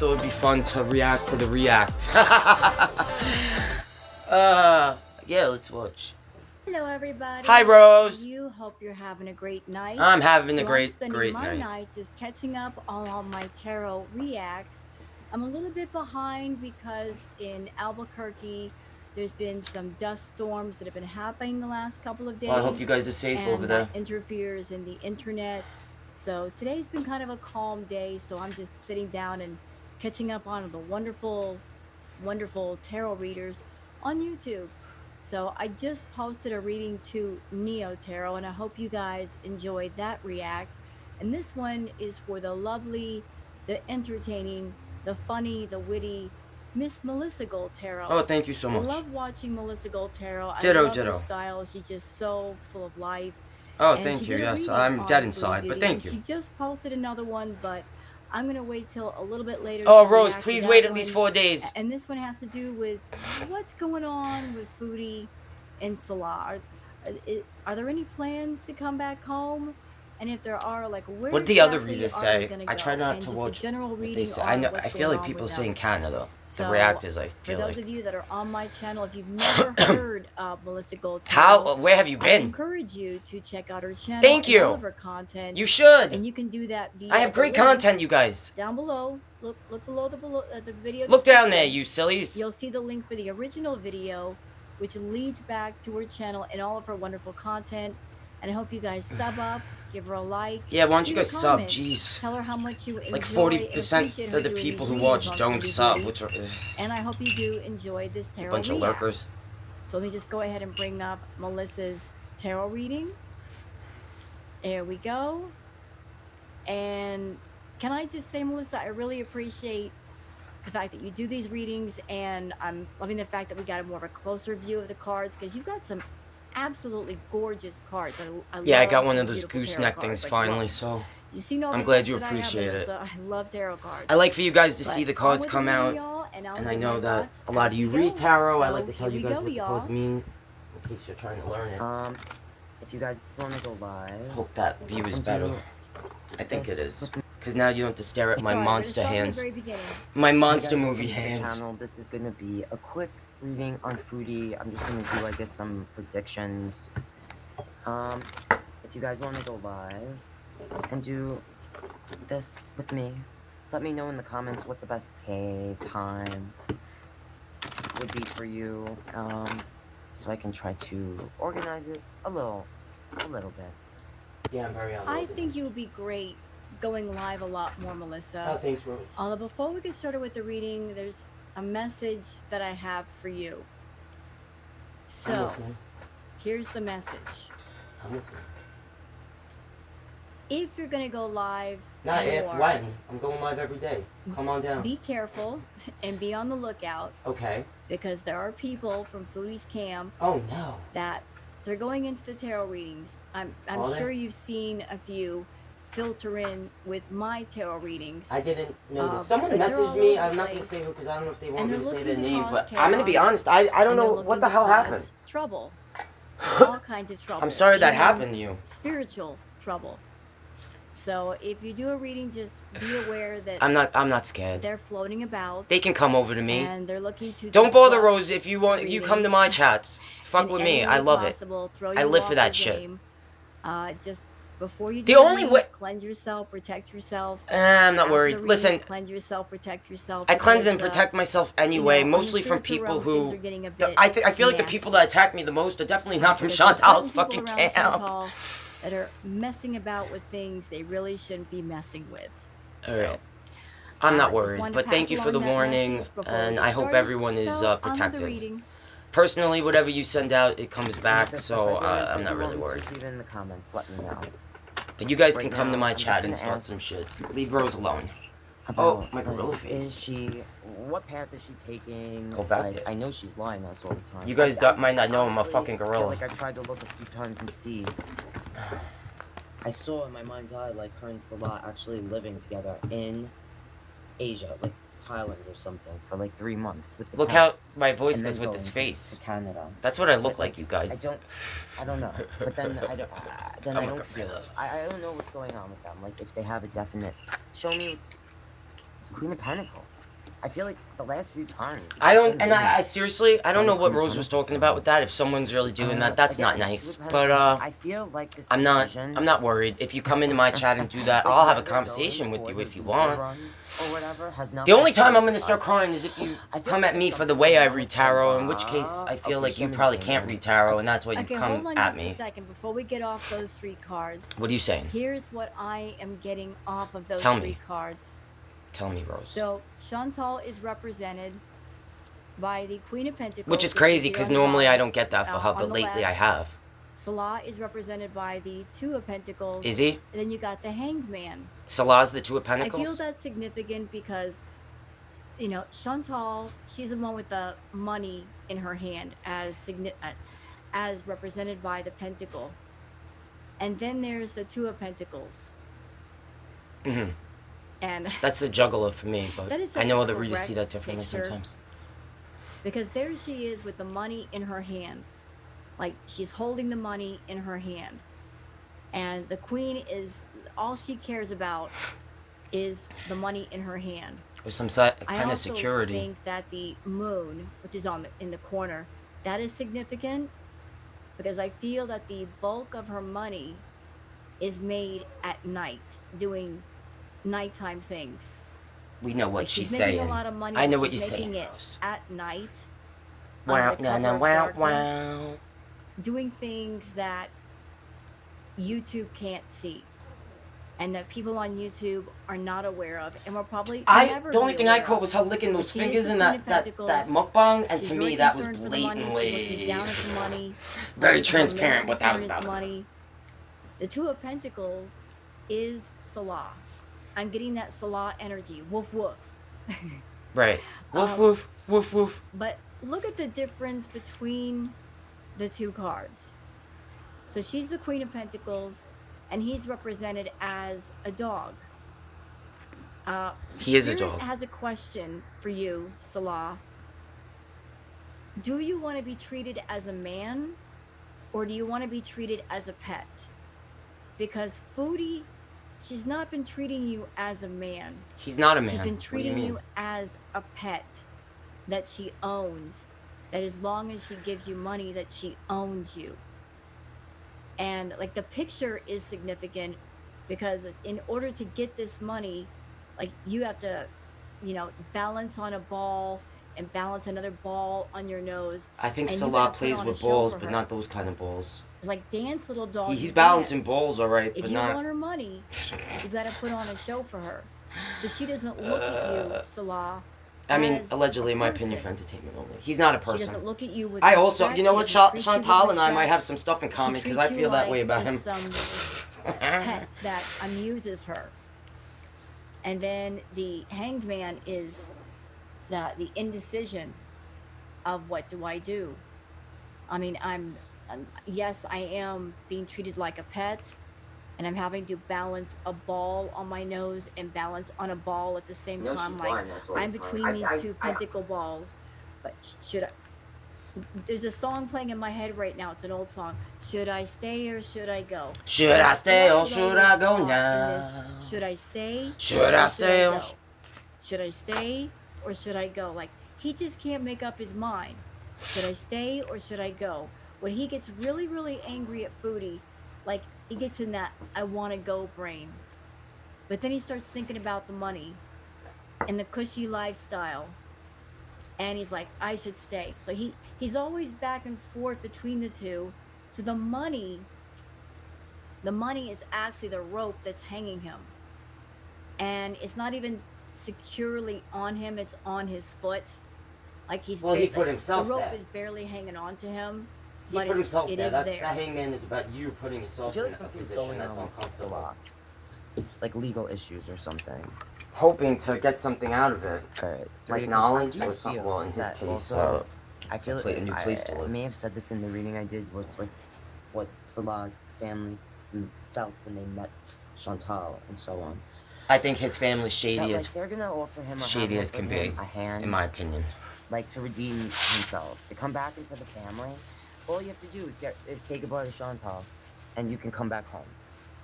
thought it would be fun to react to the react. Yeah, let's watch. Hello, everybody. Hi, Rose. You hope you're having a great night. I'm having a I'm great spending my night. night just catching up on all my tarot reacts. I'm a little bit behind because in Albuquerque, there's been some dust storms that have been happening the last couple of days. Well, I hope you guys are safe over there. That interferes in the internet. So today's been kind of a calm day. So I'm just sitting down and catching up on the wonderful, wonderful tarot readers on YouTube. So I just posted a reading to Neo Tarot, and I hope you guys enjoyed that react. And this one is for the lovely, the entertaining, the funny, the witty Miss Melissa Gold Tarot. Oh, thank you so much. I love watching Melissa Gold Tarot. Ditto, I love ditto. her style. She's just so full of life. Oh, And thank she you. did a Yes, reading I'm on dead Food inside, but Beauty, thank and you. She just posted another one, but I'm going to wait till a little bit later. Oh, to Rose, react to please that wait at one. least 4 days. And this one has to do with what's going on with Foodie and Salah. Are there any plans to come back home? And if there are, like, where What did the other exactly readers are say? they gonna I try go? not And to just a watch general what they reading say. I know. on I what's feel going like on people with say in them. Canada. So, The reactors, I for feel those like. of you that are on my channel, if you've never heard of Melissa Gold How? Tarot, Where have you I been? encourage you to check out her channel Thank and all you. of her content. You should. And you can do that via I have the great link content, you guys. down below. Look below the video. Look down there, description. you sillies. You'll see the link for the original video, which leads back to her channel and all of her wonderful content. And I hope you guys sub up, give her a like. Yeah, why don't you leave a guys sub? comment. Jeez. Tell her how much you enjoy Like and 40% appreciate her of the doing people these who readings watch on don't Foodie sub, Beauty. which are And I hope you do enjoy this a tarot bunch of react. lurkers. So let me just go ahead and bring up Melissa's tarot reading. There we go. And can I just say, Melissa, I really appreciate the fact that you do these readings, and I'm loving the fact that we got a more of a closer view of the cards, because you've got some absolutely gorgeous cards. Yeah, I love got one seeing of those beautiful tarot gooseneck cards. things Like, finally, look, so you seen all I'm the glad decks you that I have, appreciate it. Melissa? I love tarot cards. I like for you guys to see But the on cards with the come reading, out, y'all, and and I know that thoughts a lot as of you we read go. tarot. I So like to tell here you we guys go, what the cards y'all. mean, in case you're trying to learn it. If you guys want to go live, Hope that view is better. I think it is. Because now you don't have to stare at It's my all right, we're gonna monster start from the hands. very beginning. My if you monster guys movie welcome to the hands. channel, this is going to be a quick reading on Foodie. I'm just going to do, I guess, some predictions. If you guys want to go live and do this with me, let me know in the comments what the best time would be for you, so I can try to organize it a little bit. Yeah, I'm very I think you would be great going live a lot more, Melissa. Oh, thanks, Rose. Although before we get started with the reading, there's a message that I have for you. I'm So, listening. here's the message. I'm listening. If you're going to go live, Not if, more, when. I'm going live every day. Come on down. be careful and be on the lookout, Okay. because there are people from Foodie's Cam Oh, no. that they're going into the tarot readings. I'm Are they? sure you've seen a few filter in with my tarot readings. I didn't notice. Someone but they're messaged all me. over I'm the not going to place. say who because I don't know if they want And me they're to say looking their to name. cause But I'm going to be chaos, honest. I don't and know they're what looking the to hell cause happened. Trouble. All kinds of trouble. I'm sorry that Human, happened to you. Spiritual trouble. So if you do a reading, just be aware that I'm not scared. they're floating about. They can come over to me. And they're looking to Don't bother, disrupt Rose. If you want, if you come to my readings chats. Fuck in with any me. I way love it. possible, throw I you live off for that your shit. game. Just before you The do only readings, way- cleanse yourself, protect yourself. I'm not After worried. the readings, Listen, cleanse yourself, protect yourself. I cleanse and because, protect myself anyway, you know, on the mostly from spiritual people realm, things who. are getting a bit I feel like the people that attack me the most are definitely not from because there's Chantal's certain fucking people around camp. Chantal that are messing about with things they really shouldn't be messing with. Alright. I'm not just worried, wanted to but thank pass you for the along that warning, message before we and get I hope started. everyone is So, on with the protected. reading. Personally, whatever you send out, it comes back, If so I realize I'm that not you really want worried. to leave it in the comments, let me know. But you guys Right can come to now, my I'm just chat and gonna start ask- some shit. Leave Rose alone. About, my gorilla like, face. what path is she taking? Go back Like, there. I know she's lying to us all the time. You guys might not know I'm a honestly fucking feel gorilla. like I tried to look a few times and see. I saw in my mind's eye, like, her and Salah actually living together in Asia, like Thailand or something, for like 3 months. With the Look cat, how my voice and then goes with going this to face. Canada. That's what I look like, you guys. I don't know. But then I don't. Then I'm I a don't feel gorilla. it. I don't know what's going on with them. Like if they have a definite. Show me It's Queen of Pentacles. I feel like the last few times. I don't, and I seriously, I don't know what Rose was talking about with that. If someone's really doing that, that's not nice. But I feel like this I'm not worried. If you come into my chat and do that, I'll have a conversation with you if you want. Or whatever, The only time I'm gonna start crying is if you come at me for the way I read tarot, in which case I feel like you probably can't read tarot, and that's why you come hold on at just me. a second before we get off those 3 cards. What are you saying? Here's what I am getting off of those Tell 3 me. cards. Tell me, Rose. So Chantal is represented by the Queen of Pentacles, Which is crazy, because normally I don't get that for her, but lately I have. Salah is represented by the 2 of Pentacles. Is he? And then you got the Hanged Man. Salah's the 2 of Pentacles? I feel that's significant because, you know, Chantal, she's the one with the money in her hand as represented by the Pentacle. And then there's the 2 of Pentacles. Mm-hmm. And that's the juggler for me, but I know other readers see that differently sometimes. Because there she is with the money in her hand. Like, she's holding the money in her hand. And the Queen is, all she cares about is the money in her hand. With some kind of security. I also think that the moon, which is in the corner, that is significant. Because I feel that the bulk of her money is made at night, doing nighttime things. We know what she's making saying. A lot of money, I know what you're saying. It at night. Wow, wow. Doing things that YouTube can't see, and that people on YouTube are not aware of, and we're probably the only thing I caught was her licking those fingers in that mukbang, and to me that was blatantly very transparent what that was about. Money. The 2 of Pentacles is Salah. I'm getting that Salah energy. Woof woof. Right. Woof woof woof woof. But look at the difference between the 2 cards. So she's the Queen of Pentacles, and he's represented as a dog. He is a dog. Has a question for you, Salah. Do you want to be treated as a man, or do you want to be treated as a pet? Because Foodie, she's not been treating you as a man. He's not a man. She's been treating you as a pet that she owns. That as long as she gives you money, that she owns you. And like the picture is significant because in order to get this money, like you have to, you know, balance on a ball and balance another ball on your nose. I think Salah plays with balls, but not those kind of balls. It's like dance, little dog. He's balancing balls, all right, but not. If you want her money, you got to put on a show for her, so she doesn't look at you, Salah. I mean, allegedly, in my opinion, for entertainment only. He's not a person. She doesn't look at you with I also, respect. you know what, Chantal and I might have some stuff in common because I feel that way about him. Some pet that amuses her. And then the Hanged Man is the indecision of what do I do. I mean, yes, I am being treated like a pet, and I'm having to balance a ball on my nose and balance on a ball at the same time. Like, I'm between these 2 pentacle balls. But should I? There's a song playing in my head right now. It's an old song. Should I stay or should I go? Should I stay or should I go now? Should I stay? Should I stay or should I stay or should I go? Like, he just can't make up his mind. Should I stay or should I go? When he gets really, really angry at Foodie, like, he gets in that I want to go brain. But then he starts thinking about the money and the cushy lifestyle. And he's like, I should stay. So he's always back and forth between the 2. So the money is actually the rope that's hanging him. And it's not even securely on him, it's on his foot. Like he put himself there. The rope there. is barely hanging on to him. He put himself there. That hangman is about you putting yourself in a position that's uncomfortable. Like legal issues or something. Hoping to get something out of it. Right. Like knowledge or something. Well, in his case, I feel like a new place to live. I may have said this in the reading I did, where it's like what Salah's family felt when they met Chantal and so on. I think his family's shady as they're gonna offer him shady as can be, a hand, in my opinion. Like to redeem himself, to come back into the family. All you have to do is say goodbye to Chantal, and you can come back home.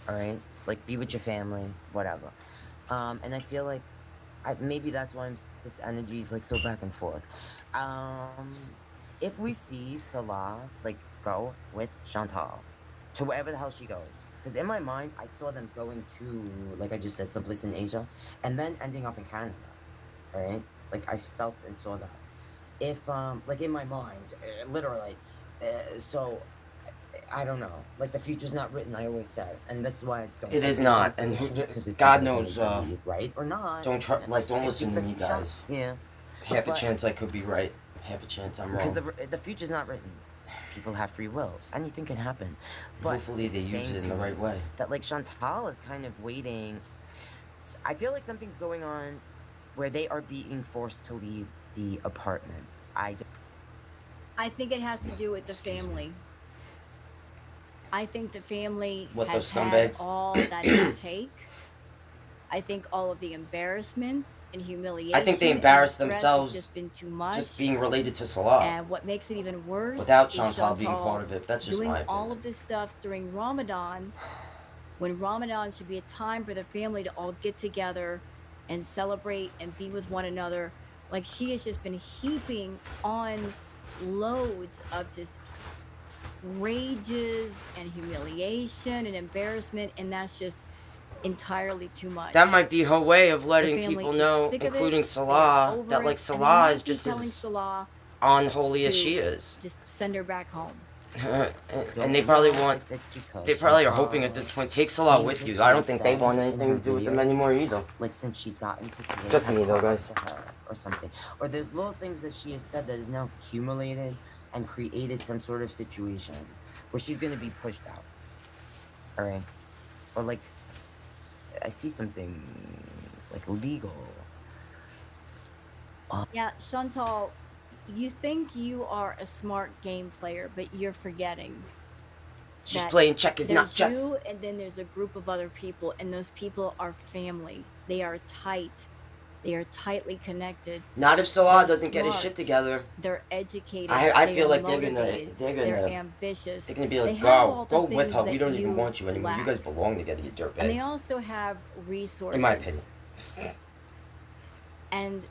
All right, like be with your family, whatever. And I feel like maybe that's why this energy is like so back and forth. If we see Salah like go with Chantal to wherever the hell she goes, because in my mind I saw them going to, like I just said, someplace in Asia, and then ending up in Canada, right? Like I felt and saw that. If like in my mind, literally, so I don't know. Like the future's not written. I always said, and this is why I don't. It is not, and God knows. Right or not? Don't listen to me, guys. Yeah. Half a chance I could be right. Half a chance I'm wrong. Because the future's not written. People have free will. Anything can happen. But hopefully they use it in the right way. That like Chantal is kind of waiting. I feel like something's going on where they are being forced to leave the apartment. I think it has to do with the family. I think the family What, has those had scumbags? all that it take. I think all of the embarrassment and humiliation. I think they and embarrassed stress has themselves just been too much. just being related to Salah. And what makes it even worse Without is Chantal being part of it. That's just doing my opinion. all of this stuff during Ramadan, when Ramadan should be a time for the family to all get together and celebrate and be with one another. Like she has just been heaping on loads of just rages and humiliation and embarrassment, and that's just entirely too much. That might be her way of letting family people is know, sick of it, including they're Salah, over that it, like and they Salah might is be just telling as Salah unholy as to she is. just send her back home. And they probably want, they probably are hoping at this point, take Salah with you. I don't think they want anything to do with them anymore either. Like since she's gotten to Just me though, guys. or something. Or there's little things that she has said that is now accumulated and created some sort of situation where she's gonna be pushed out. Alright? Or like I see something like legal. Yeah, Chantal, you think you are a smart game player, but you're forgetting. She's that playing checkers, not There's chess. you, and then there's a group of other people, and those people are family. They are tight. They are tightly connected. Not if Salah They're doesn't get his smart. shit together. They're educated. I they feel are like motivated, they're They're gonna ambitious. they're gonna be They like, have all go the with things her. We that don't even you want you anymore. You lack. guys belong together, you And they dirtbags. also have resources. In my opinion. And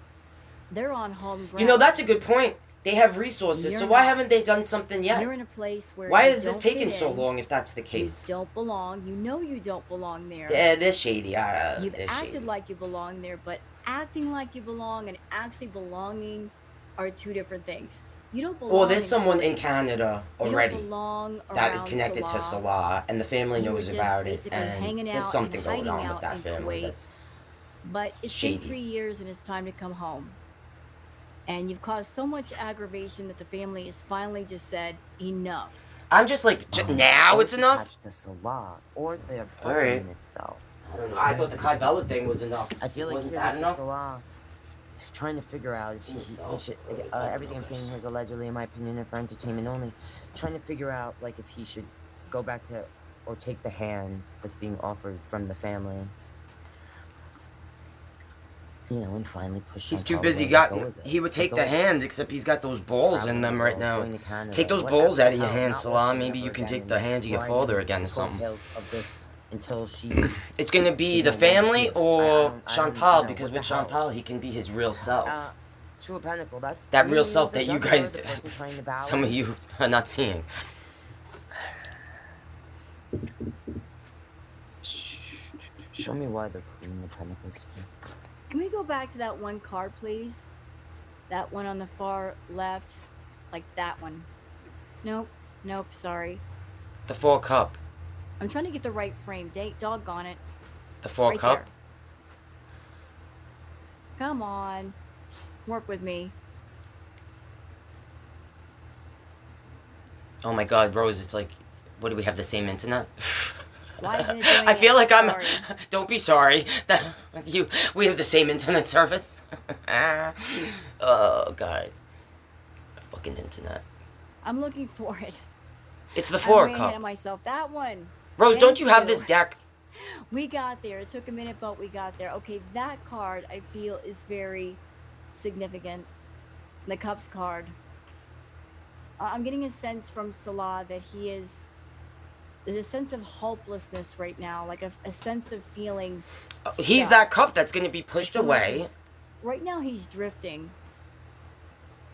they're on home ground. You know, that's a good point. They have resources, You're so why not. haven't they done something yet? You're in a place where Why you is this don't taking fit so in. long if that's the You case? don't belong. You know you don't belong there. They're shady. You've They're acted shady. like you belong there, but acting like you belong and actually belonging are two different things. You don't belong. Well, there's someone in Kuwait. Canada You don't already belong that is around connected to Salah. Salah, and the family You were knows just about it, basically and hanging there's out something and going hiding on with out that in family Kuwait. that's But it's shady. been 3 years and it's time to come home. And you've caused so much aggravation that the family has finally just said, enough. I'm just like, now it's enough? Attached to Salah or the Alright. apartment itself. I don't know. I thought the Kai Bella thing was enough. I feel like Wasn't here that this enough? Salah is trying to figure out if he should, everything I'm saying here is allegedly, in my opinion, and for entertainment only. Trying to figure out like if he should go back to or take the hand that's being offered from the family. You know, and finally push. He's too Chantal busy. away to go with He would this, take to the go hand, with except this, he's got those balls in traveling them the right world, now. going to Canada, Take those whatever balls the out of your hell, hand, not Salah. working Maybe ever you can take again, the hand of your riding father the again or something. coattails of this until she. It's gonna be There's the no one family here. or I don't Chantal, know. because What with the hell? Chantal, he can be his real self. Two of Pentacles. That's That real me, self the that you juggler, guys, the person trying to some of balance. you are not seeing. Show me why the Queen of Pentacles. Can we go back to that one card, please? That one on the far left. Like that one. Nope. Nope. Sorry. The Four Cup. I'm trying to get the right frame. Doggone it. The Four Right Cup. there. Come on. Work with me. Oh my God, Rose! It's like, what do we have the same internet? Why isn't it doing I feel it? like I'm. Sorry. Don't be sorry. That we have the same internet service. Oh God, fucking internet. I'm looking for it. It's the I'm Four way ahead of Cup. myself. That one. Rose, Thank don't you have you. this deck? We got there. It took a minute, but we got there. Okay, that card I feel is very significant. The Cups card. I'm getting a sense from Salah that there's a sense of hopelessness right now, like a sense of feeling He's stuck. that cup that's going to be pushed Someone away, just right now he's drifting.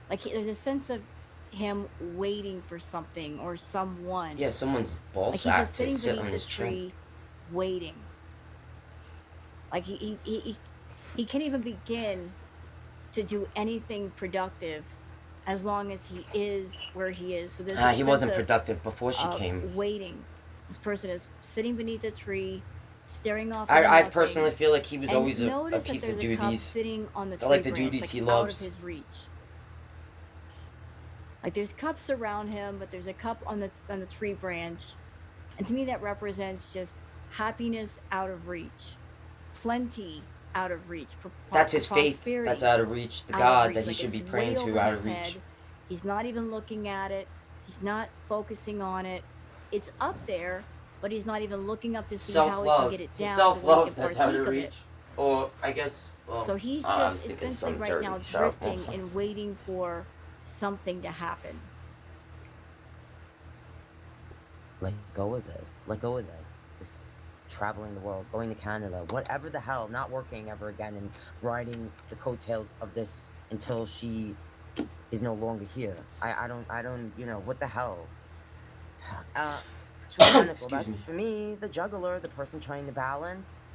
Like there's a sense of him waiting for something or someone. Yeah, someone's ball Like he's sack just to sitting sit beneath on this his chin. tree, waiting. Like he can't even begin to do anything productive as long as he is where he is. So there's a He sense wasn't of productive before she came. waiting. This person is sitting beneath a tree, staring off. I personally feel like he was and always a notice piece that of there's a cup duties. sitting on the I tree like the branch, duties like he out loves. of his reach. Like there's cups around him, but there's a cup on the tree branch, and to me that represents just happiness out of reach, plenty out of reach. That's his faith. Prosperity That's out of reach. The out of God reach. that he Like should it's be way praying to over out his of reach. head. He's not even looking at it. He's not focusing on it. It's up there, but he's not even looking up to see how he can Self-love. get it It's down. self-love that's out partake of of reach. it. Or I guess. Well, So he's I was just thinking essentially some right dirty now sharp drifting also. and waiting for something to happen. Let go of this. Let go of this. This traveling the world, going to Canada, whatever the hell, not working ever again and riding the coattails of this until she is no longer here. I don't, you know, what the hell? Two of Pentacles, that's me. for me, the juggler, the person trying to balance.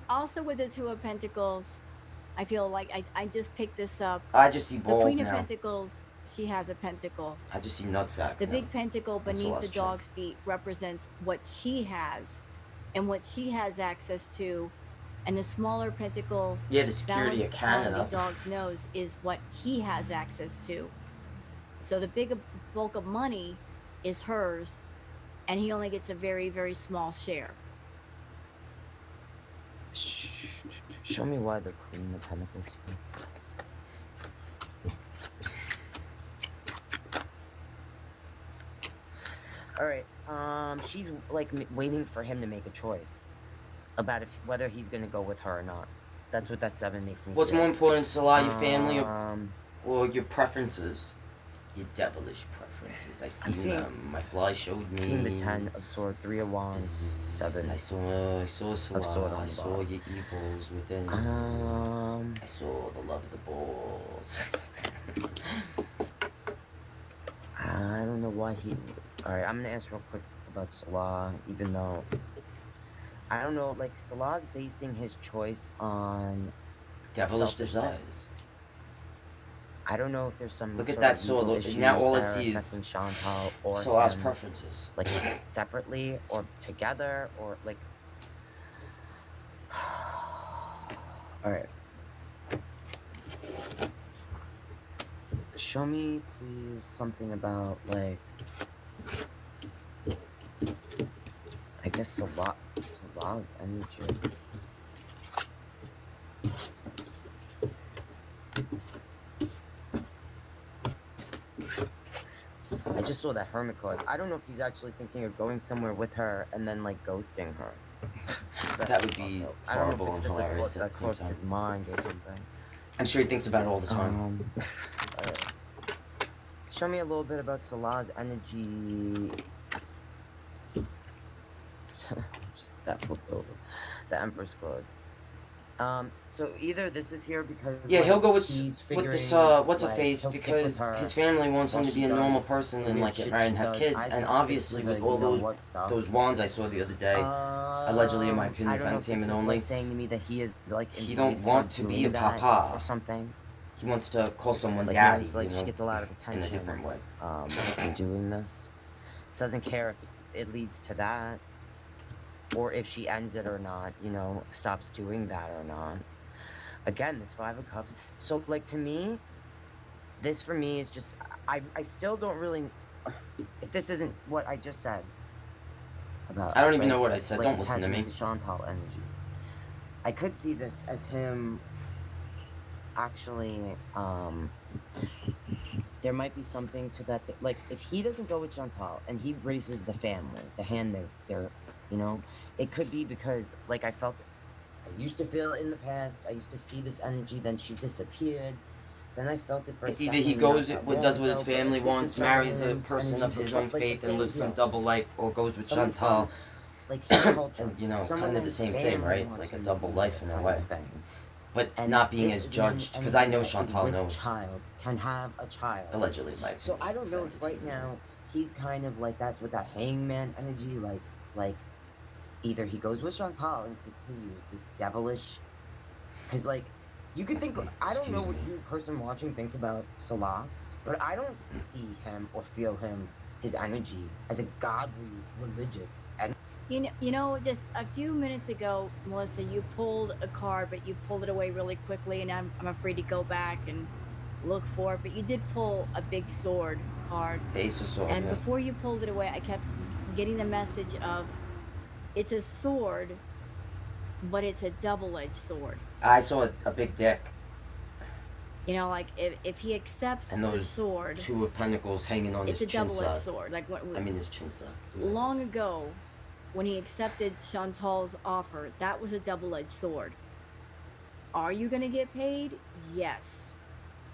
Also with the Two of Pentacles, I feel like I just picked this up. I just see The balls Queen of now. Pentacles, she has a pentacle. I just see nutsacks The now. big pentacle That's the beneath last the trick. dog's feet represents what she has and what she has access to. And the smaller pentacle Yeah, the security of balanced on Canada. the dog's nose is what he has access to. So the big bulk of money is hers, and he only gets a very, very small share. Show me why the Queen of Pentacles here. Alright, she's like waiting for him to make a choice about whether he's gonna go with her or not. That's what that 7 makes me What's feel. more important, Salah, your family Um, or your preferences? Your devilish preferences. I seen seeing- them. My fly showed me. Seeing the 10 of Swords, 3 of Wands, 7. I saw sword Salah. on I the saw bottom. your evils within. I saw the love of the balls. I don't know why he... Alright, I'm gonna ask real quick about Salah, even though... I don't know, like, Salah's basing his choice on... Devilish selfishness. desires. I don't know if there's some Look at sort that of sword. legal Look, issues now all I that are see is affecting Chantal or Salah's him, preferences. like, separately or together, or, like... Alright. Show me, please, something about, like... I guess Salah's energy. I just saw that Hermit card. I don't know if he's actually thinking of going somewhere with her and then, like, ghosting her. That would be I don't know horrible if and it's just, like, hilarious what at that the same crossed time. his mind or something. I'm sure he thinks about it all the time. Alright. Show me a little bit about Salah's energy. Just that flipped over. The Empress card. So either this is here because Yeah, like, he'll go with he's this figuring, what's a like, face he'll stick because with her his family wants him while to she be a normal does person the and weird like get shit married she and have does. kids. I And think obviously she's with like, all you know those what stuff. those wands I saw the other day, allegedly in my opinion I for don't know if this entertainment is, only, like, saying to me that he is like he don't enthused want about to be doing a that papa. or something. He wants to call someone Like, daddy, knows, like, you she know, gets a lot of attention in a different way. in doing this. Doesn't care if it leads to that, or if she ends it or not, you know, stops doing that or not. Again, this 5 of Cups. So, like, to me, this for me is just, I still don't really, if this isn't what I just said about, I don't even like, know what I said. like Don't listen to me. attachment Chantal energy. I could see this as him actually, there might be something to that, like, if he doesn't go with Chantal and he raises the family, the hand they're, you know, it could be because, like, I used to feel in the past, I used to see this energy, then she disappeared, then I felt it for It's a either second. he goes what does what his ago, but family different wants, marries a juggling person energy, of his but own like the faith and same, lives you some know, double life, or goes with someone Chantal, like his culture. And, you know, Someone kind of the his same thing, family right? wants Like a him to double be life with in a kind way. of thing. But And not being this as is an judged, because I know energy that is Chantal with knows. child, can have a child. Allegedly, my So opinion, I don't know for if right entertainment. now he's kind of like that's with that hangman energy, like either he goes with Chantal and continues this devilish, because like you could think I don't know Excuse what me. you person watching thinks about Salah, but I don't see him or feel him his energy as a godly religious and You know, just a few minutes ago, Melissa, you pulled a card, but you pulled it away really quickly, and I'm afraid to go back and look for it. But you did pull a big sword card, The Ace of Swords, and yeah. before you pulled it away, I kept getting the message of it's a sword, but it's a double-edged sword. I saw a big dick. You know, like if he accepts And the those sword, Two of Pentacles hanging on it's his a chin double-edged side. sword. Like I mean his chin side. long ago, when he accepted Chantal's offer, that was a double-edged sword. Are you going to get paid? Yes.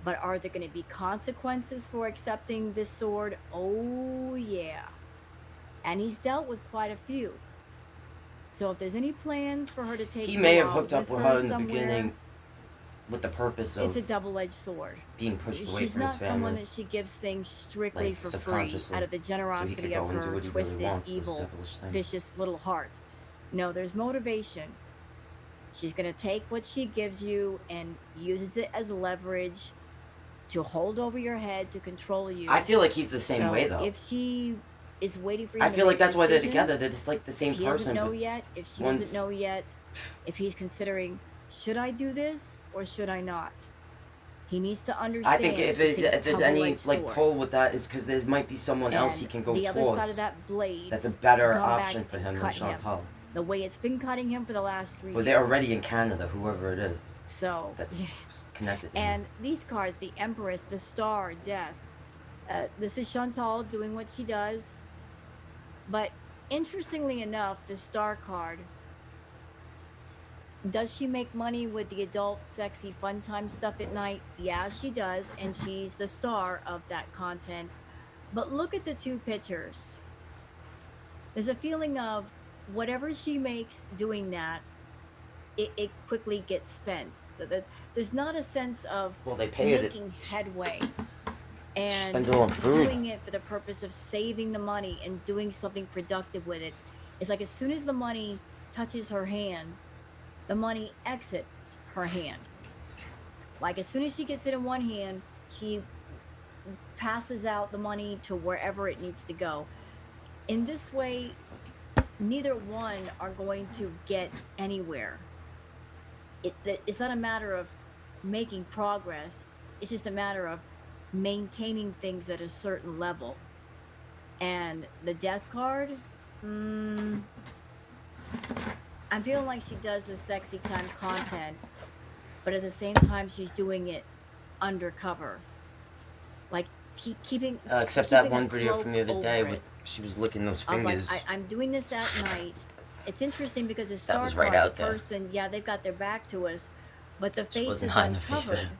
But are there going to be consequences for accepting this sword? Oh, yeah. And he's dealt with quite a few. So if there's any plans for her to take He may have Salah hooked up with her her in the somewhere, beginning with the purpose it's a of double-edged sword. being pushed away She's from his not someone family. that she gives things strictly Like, for free subconsciously. out of the So he generosity could go of and do her what he really twisted, wants, those evil, devilish things. vicious little heart. No, there's motivation. She's going to take what she gives you and uses it as leverage to hold over your head, to control you. I feel like he's the same way, though. If she is waiting for you I to feel make like that's why they're decision, together. They're just like the same if he person. doesn't know But yet, if she once- doesn't know yet, if he's considering, should I do this or should I not? He needs to understand. I think if there's any like pull with that, is because there might be someone else he can go the other towards. side of that blade, That's a better come back option for and him than cut him. Chantal. the way it's been cutting him for the last 3 years. Well, they're already in Canada, whoever it is So, that's connected to him. and these cards, the Empress, the Star, Death. This is Chantal doing what she does. But interestingly enough, the Star card, does she make money with the adult, sexy, fun time stuff at night? Yeah, she does. And she's the star of that content. But look at the two pictures. There's a feeling of whatever she makes doing that, it quickly gets spent. There's not a sense of Well, they pay her. making headway. And Spends it all on food. doing it for the purpose of saving the money and doing something productive with it. It's like as soon as the money touches her hand, the money exits her hand. Like as soon as she gets it in one hand, she passes out the money to wherever it needs to go. In this way, neither one are going to get anywhere. It's not a matter of making progress. It's just a matter of maintaining things at a certain level. And the Death card, I'm feeling like she does this sexy kind of content, but at the same time, she's doing it undercover. Like keeping. Except keeping that a one video cloak from the other day over where it. she was licking those I'm like, fingers. I'm doing this at night. It's interesting because the That Star was right card, out the there. person, yeah, they've got their back to us, but the She face wasn't is hiding her face uncovered. there.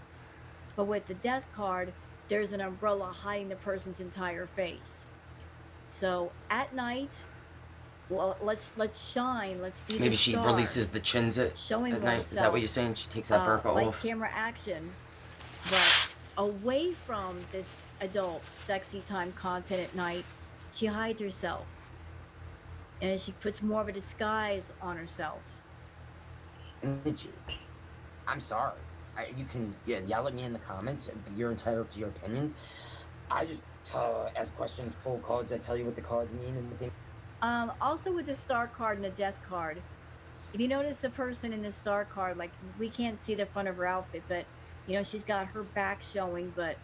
But with the Death card, there's an umbrella hiding the person's entire face. So at night, well, let's shine. Let's be Maybe the she star, releases the chins showing at night. Is that what you're saying? She takes that burqa like off? camera action, but away from this adult sexy time content at night, she hides herself, and she puts more of a disguise on herself. energy. I'm sorry. You can yell at me in the comments. You're entitled to your opinions. I just ask questions, pull cards. I tell you what the cards mean and what they. Also with the Star card and the Death card, if you notice the person in the Star card, like we can't see the front of her outfit, but you know she's got her back showing. But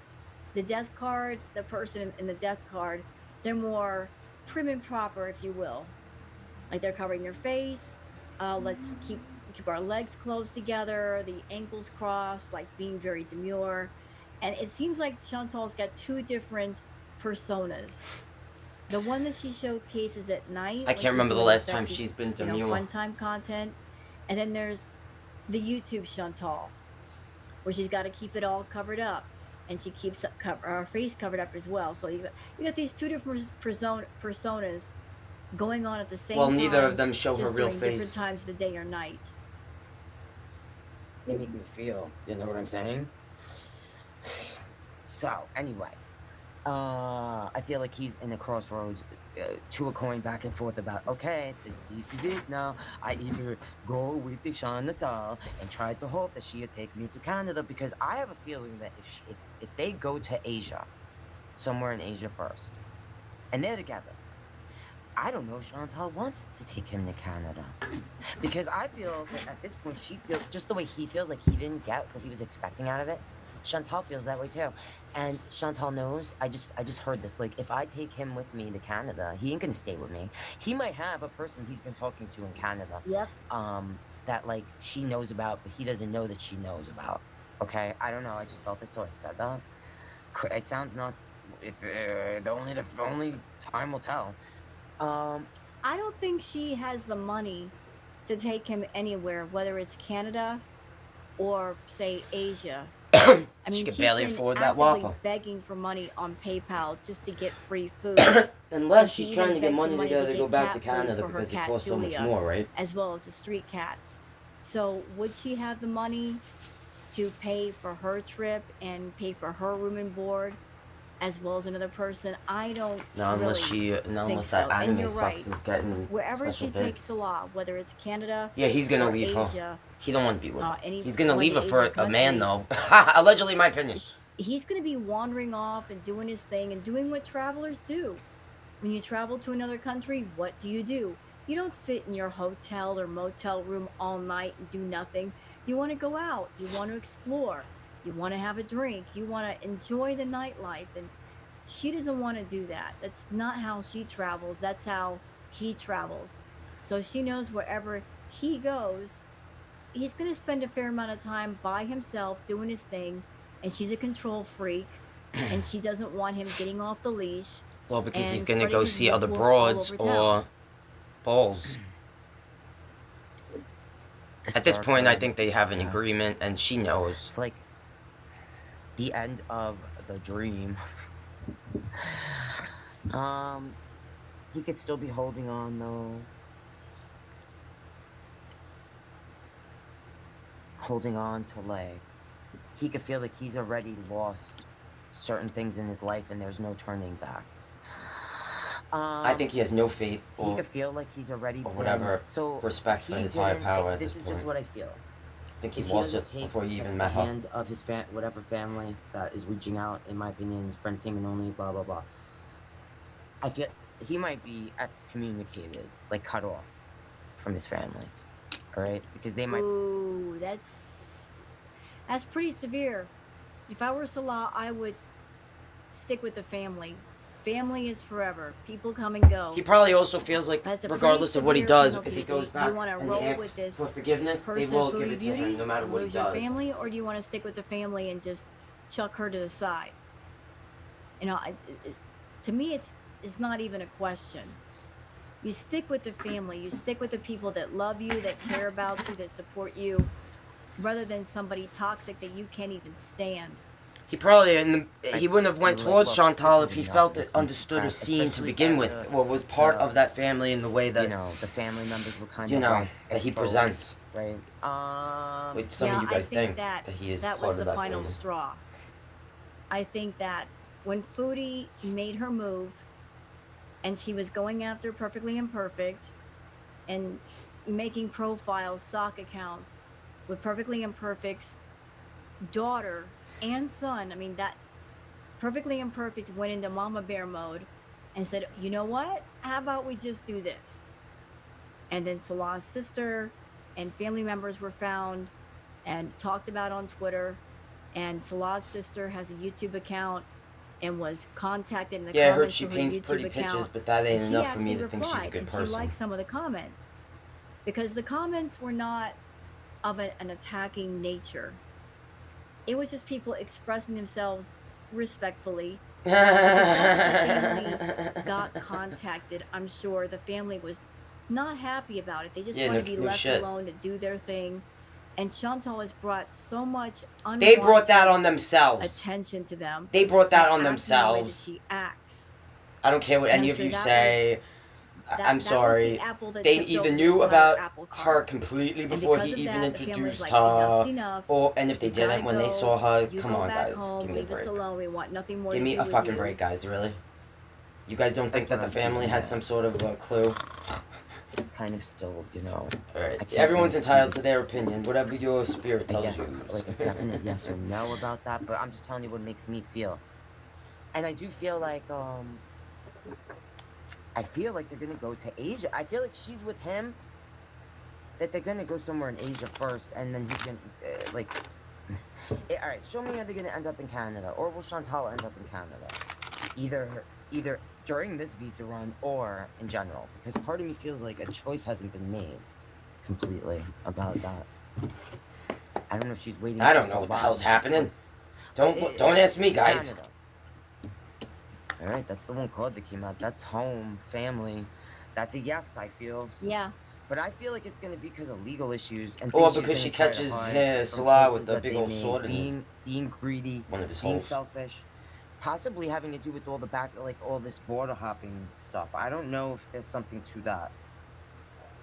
the Death card, the person in the Death card, they're more prim and proper, if you will. Like they're covering their face. Let's keep our legs close together, the ankles crossed, like being very demure. And it seems like Chantal's got two different personas. The one that she showcases at night. I can't remember the last time she's been demure. Fun time content. And then there's the YouTube Chantal, where she's got to keep it all covered up. And she keeps her face covered up as well. So you got these two different personas. going on at the same Well, time. neither of them show her just real during different face. times of the day or night. They make me feel. You know what I'm saying? So, anyway. I feel like he's in a crossroads to a coin back and forth about, okay, this is it now. I either go with the Chantal and try to hope that she'll take me to Canada, because I have a feeling that if they go to Asia, somewhere in Asia first, and they're together, I don't know if Chantal wants to take him to Canada. Because I feel that at this point, she feels, just the way he feels like he didn't get what he was expecting out of it, Chantal feels that way too. And Chantal knows, I just heard this, like, if I take him with me to Canada, he ain't gonna stay with me. He might have a person he's been talking to in Canada. Yep. That, like, she knows about, but he doesn't know that she knows about. Okay? I don't know, I just felt it, so I said that. It sounds nuts. If the only time will tell. I don't think she has the money to take him anywhere, whether it's Canada or, say, Asia. I mean, She could she's barely been afford that actively Whopper. begging for money on PayPal just to get free food. Unless She she's even trying to get begged for money together to get go back to cat food Canada for her because it cat costs so much Julia, more, right? as well as the street cats. So would she have the money to pay for her trip and pay for her room and board, as well as another person? I don't Unless really unless so. that And anime you're sucks right. is getting Wherever special she pay. takes Salah, whether it's Canada Yeah, he's gonna or leave her. Asia, He don't want to be with her. any He's gonna one leave her of the for Asian a man, countries, though. Allegedly, my opinion. he's going to be wandering off and doing his thing and doing what travelers do. When you travel to another country, what do? You don't sit in your hotel or motel room all night and do nothing. You want to go out. You want to explore. You want to have a drink. You want to enjoy the nightlife. And she doesn't want to do that. That's not how she travels. That's how he travels. So she knows wherever he goes, he's going to spend a fair amount of time by himself doing his thing. And she's a control freak. And she doesn't want him getting off the leash. Well, because he's and gonna spreading go his see other woof all broads over town. or balls. At this point, I think they have an agreement, and she knows. It's like the end of the dream. He could still be holding on, though. Holding on to, like, he could feel like he's already lost certain things in his life and there's no turning back. I think he has no faith He or could feel like he's already or whatever respect for his higher power at this this is just point. what I feel. I think he If lost doesn't it take before he even the met her. hand of his whatever family that is reaching out, in my opinion, friend came and only, blah blah blah. I feel he might be excommunicated, like cut off from his family. Alright? Because they might. Ooh, that's pretty severe. If I were Salah, I would stick with the family. Family is forever. People come and go. He probably also feels like, That's a regardless of what he pretty does, severe if he penalty. goes Do you back wanna and roll asks with this for forgiveness, they person will of give Foodie it to Beauty him no matter and what he lose your does. family, or do you want to stick with the family and just chuck her to the side? You know, to me, it's not even a question. You stick with the family. You stick with the people that love you, that care about you, that support you, rather than somebody toxic that you can't even stand. He probably he wouldn't have went Like, towards look, Chantal this if is he enough. felt This it, is understood or crap, seen to especially begin with, after or was part the- of that family in the way that, You know, the family members were kind you of know, like that he exposed, presents. right? What some Yeah, of you guys I think think that he is that part was of the that final family. straw. I think that when Foodie made her move and she was going after Perfectly Imperfect and making profiles, sock accounts with Perfectly Imperfect's daughter and son, I mean, that Perfectly Imperfect went into Mama Bear mode and said, you know what? How about we just do this? And then Salah's sister and family members were found and talked about on Twitter. And Salah's sister has a YouTube account and was contacted in the Yeah, I heard comments she to her paints YouTube pretty account. pictures, but that ain't And she enough for me actually to think she's a replied, good and she person. liked some of the comments because the comments were not of an attacking nature. It was just people expressing themselves respectfully. The family got contacted. I'm sure the family was not happy about it. They just Yeah, want no- to be no left shit. alone to do their thing. And Chantal has brought so much They brought that on unwanted themselves. attention to them. They brought that on by acting the way that themselves. she acts. I don't care what And any I'm of sure you that say. I'm sorry. They either knew about her completely before he even introduced her, and if they didn't, when they saw her, come on, guys, give me a break. We want nothing more Give me a fucking break, guys. Really? You guys don't think that the family had some sort of clue? It's kind of still, you know. Alright, everyone's entitled to their opinion, whatever your spirit tells you. Like a definite yes or no about that, but I'm just telling you what makes me feel. And I do feel like, I feel like they're gonna go to Asia. I feel like she's with him, that they're gonna go somewhere in Asia first, and then he's gonna, alright, show me are they gonna end up in Canada, or will Chantal end up in Canada? Either during this visa run or in general, because part of me feels like a choice hasn't been made completely about that. I don't know if she's waiting. I don't know what the hell's happening. Don't ask me, guys. All right, that's the one card that came out. That's home, family. That's a yes, I feel. Yeah. But I feel like it's gonna be because of legal issues and. Or because she catches Salah with the big old sword in his. Being greedy. One of his being holes. Selfish. Possibly having to do with all the all this border hopping stuff. I don't know if there's something to that.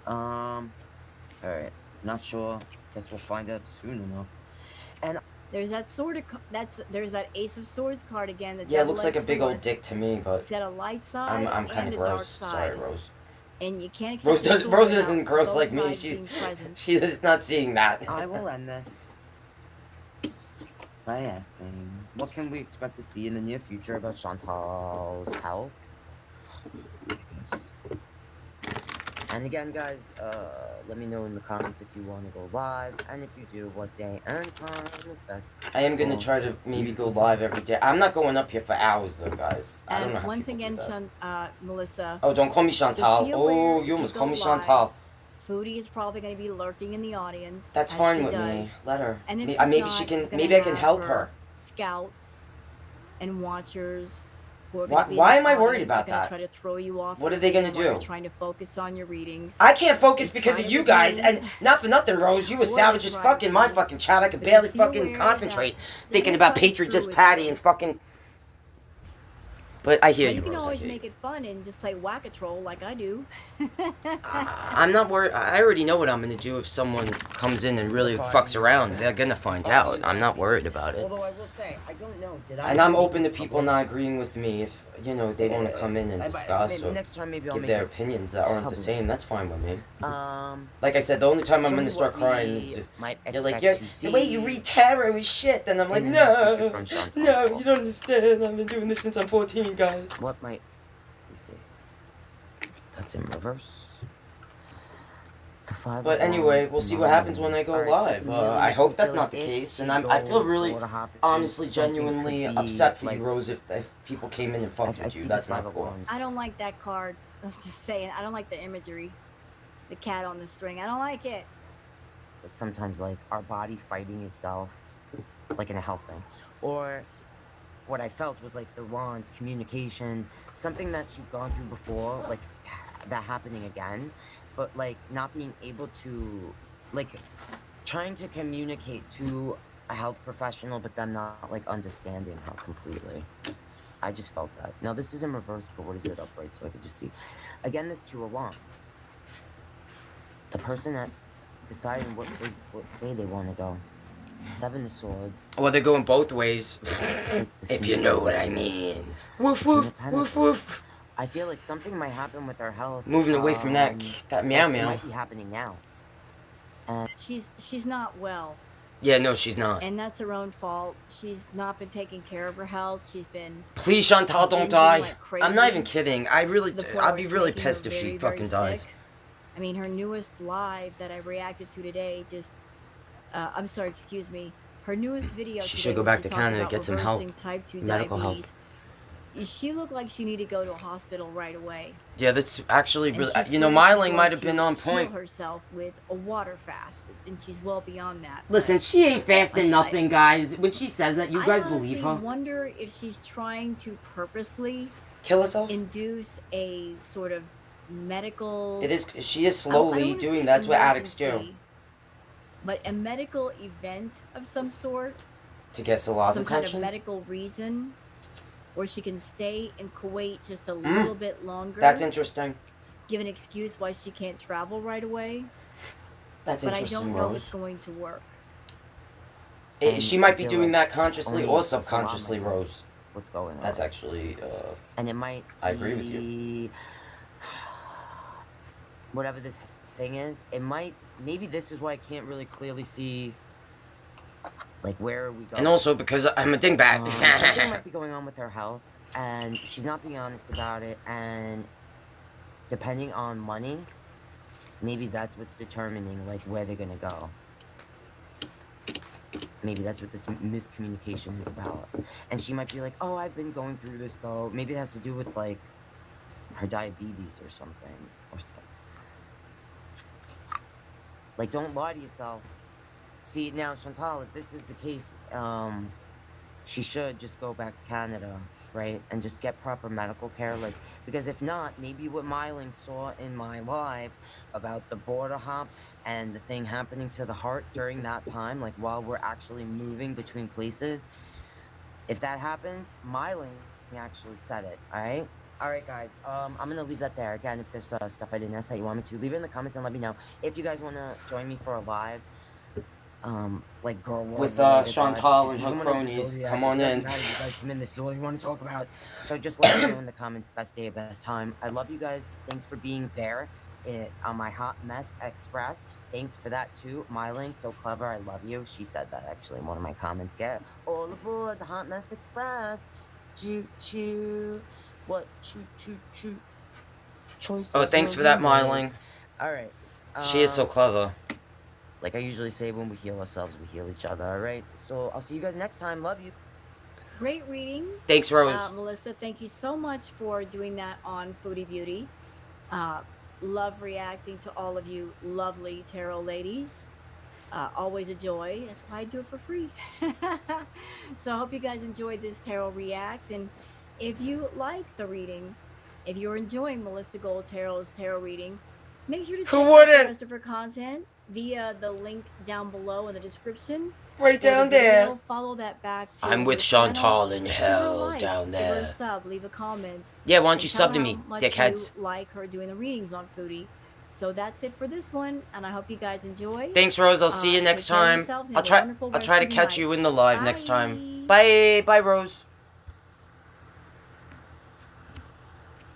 All right, not sure. Guess we'll find out soon enough. And there's that sword. There's that Ace of Swords card again. The Yeah, it looks like a double-edged big sword. old dick to me, but It's got a light side I'm kind and of a dark gross. side. Sorry, Rose. And you can't accept Rose the does. sword Rose without isn't gross both like me. sides being present. She is not seeing that. I will end this by asking, what can we expect to see in the near future about Chantal's health? I guess. And again, guys, let me know in the comments if you want to go live, and if you do, what day and time is best. I am gonna try to maybe go live every day. I'm not going up here for hours though, guys. I don't know how once people again, do that. Melissa. Oh, don't call me Chantal. Oh, you almost call me Chantal. Foodie is probably going to be lurking in the audience. That's fine with me. Let her. And if Maybe she can. Maybe I can help her. Scouts and watchers. Why am I worried about that? Try to throw you off. What are they gonna do? Trying to focus on your readings. I can't focus because of you guys, and not for nothing, Rose. You were savage as fuck in my fucking chat. I could barely fucking concentrate thinking about Patriot just Patty and fucking. But I hear you, Rose. You can always make it fun and just play whack-a-troll like I do. I'm not worried. I already know what I'm gonna do if someone comes in and really fucks around. They're gonna find out. I'm not worried about it. Although I will say, I don't know. And I'm open to people not agreeing with me if they want to come in and discuss or give their opinions that aren't the same. That's fine with me. Like I said, the only time I'm gonna start crying is if you're like, the way you read tarot is shit. Then I'm like, no, you don't understand. I've been doing this since I'm 14. Guys. What might we see? That's in reverse. But anyway, we'll see what happens when I go live. I hope that's not the case, and I feel really, honestly, genuinely upset for you, Rose, if people came in and fucked with you. That's not cool. I don't like that card. I'm just saying, I don't like the imagery. The cat on the string. I don't like it. It's sometimes like our body fighting itself, like in a health thing, or what I felt was like the wands, communication, something that she's gone through before, like that happening again, but like not being able to, like trying to communicate to a health professional, but then not like understanding how completely. I just felt that. Now this is in reverse, but what is it upright so I could just see? Again, this Two of Wands. The person that deciding what way they want to go. Seven of Swords. Well, they're going both ways. If you know what I mean. Woof, woof, woof, woof. I feel like something might happen with her health. Moving away from that meow meow. It might be happening now. And she's not well. Yeah, no, she's not. And that's her own fault. She's not been taking care of her health. She's been. Please, Chantal, don't die. I'm not even kidding. I'd be really pissed if she fucking dies. I mean, her newest live that I reacted to today just. I'm sorry, excuse me. Her newest video. She should go back to Canada, get some help. Type 2 medical diabetes. Help. She looked like she needed to go to a hospital right away. Yeah, that's actually really. Myling might have been on point. Heal herself with a water fast, and she's well beyond that. Listen, she ain't fasting nothing, guys. When she says that, you guys believe her. I wonder if she's trying to purposely kill herself, induce a sort of medical. It is. She is slowly doing. That's what addicts do. But a medical event of some sort. To get Salah's attention. Some kind of medical reason, where she can stay in Kuwait just a little bit longer. That's interesting. give an excuse why she can't travel right away. That's But I interesting, don't know Rose. it's going to work. She might be doing that consciously or subconsciously, Rose. What's going on? That's actually, and it might I agree with you. Whatever this thing is, it might, maybe this is why I can't really clearly see, like, where are we going. And also because I'm a dingbat. Something might be going on with her health, and she's not being honest about it, and depending on money, maybe that's what's determining, like, where they're gonna go. Maybe that's what this miscommunication is about. And she might be like, oh, I've been going through this, though. Maybe it has to do with, like, her diabetes or something. Like, don't lie to yourself. See, now, Chantal, if this is the case, she should just go back to Canada, right? And just get proper medical care, like, because if not, maybe what Myling saw in my live about the border hop and the thing happening to the heart during that time, like, while we're actually moving between places, if that happens, Myling actually said it, alright? Alright, guys, I'm gonna leave that there. Again, if there's stuff I didn't ask that you want me to, leave it in the comments and let me know. If you guys want to join me for a live, like girl war with Chantal and her cronies, come on in. You guys come in, this is all you want to talk about. So just let me know in the comments, best day, best time. I love you guys. Thanks for being there on my Hot Mess Express. Thanks for that too, Myling, so clever. I love you. She said that actually in one of my comments. Get all aboard the Hot Mess Express. Choo choo. What? Choo choo choo. Choice. Oh, thanks for that, Myling. Alright. She is so clever. Like I usually say, when we heal ourselves, we heal each other, alright? So, I'll see you guys next time. Love you. Great reading. Thanks, Rose. Melissa, thank you so much for doing that on Foodie Beauty. Love reacting to all of you lovely tarot ladies. Always a joy. That's why I do it for free. So I hope you guys enjoyed this tarot react. And if you like the reading, if you're enjoying Melissa Gold Tarot's tarot reading, make sure to check out the rest of her content via the link down below in the description. Right down there. Follow that back to I'm with Chantal in hell down there. Give her a sub, leave a comment. Yeah, why don't you sub to me, dickheads? You like her doing the readings on Foodie. So that's it for this one, and I hope you guys enjoy. Thanks, Rose. I'll see you next time. I'll try to catch you in the live next time. Bye, Rose.